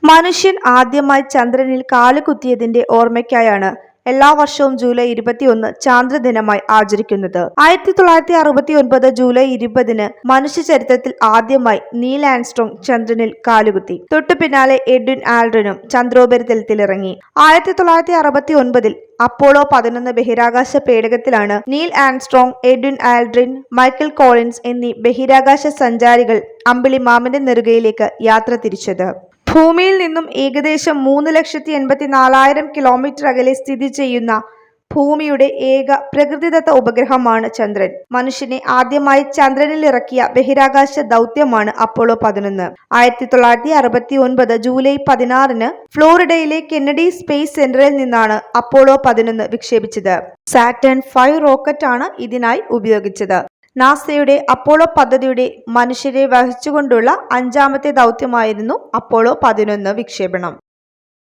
മനുഷ്യൻ ആദ്യമായി ചന്ദ്രനിൽ കാലുകുത്തിയതിന്റെ ഓർമ്മയ്ക്കായാണ് എല്ലാ വർഷവും ജൂലൈ 21 ചാന്ദ്രദിനമായി ആചരിക്കുന്നത്. 1969 ജൂലൈ 20 മനുഷ്യ ചരിത്രത്തിൽ ആദ്യമായി നീൽ ആംസ്ട്രോങ് ചന്ദ്രനിൽ കാലുകുത്തി. തൊട്ടു പിന്നാലെ എഡ്വിൻ ആൽഡ്രിനും ചന്ദ്രോപരിതലത്തിലിറങ്ങി. 1969 അപ്പോളോ 11 ബഹിരാകാശ പേടകത്തിലാണ് Neil Armstrong, Edwin Aldrin, Michael Collins എന്നീ ബഹിരാകാശ സഞ്ചാരികൾ അമ്പിളിമാമന്റെ നെറുകയിലേക്ക് യാത്ര തിരിച്ചത്. ഭൂമിയിൽ നിന്നും ഏകദേശം 3,84,000 കിലോമീറ്റർ അകലെ സ്ഥിതി ചെയ്യുന്ന ഭൂമിയുടെ ഏക പ്രകൃതിദത്ത ഉപഗ്രഹമാണ് ചന്ദ്രൻ. മനുഷ്യനെ ആദ്യമായി ചന്ദ്രനിൽ ഇറക്കിയ ബഹിരാകാശ ദൗത്യമാണ് അപ്പോളോ 11. 1969 ജൂലൈ 16 ഫ്ലോറിഡയിലെ കെന്നഡി സ്പേസ് സെന്ററിൽ നിന്നാണ് അപ്പോളോ 11 വിക്ഷേപിച്ചത്. സാറ്റേൺ 5 റോക്കറ്റാണ് ഇതിനായി ഉപയോഗിച്ചത്. നാസയുടെ അപ്പോളോ പദ്ധതിയുടെ മനുഷ്യരെ വഹിച്ചുകൊണ്ടുള്ള 5ാമത്തെ ദൗത്യമായിരുന്നു അപ്പോളോ 11 വിക്ഷേപണം.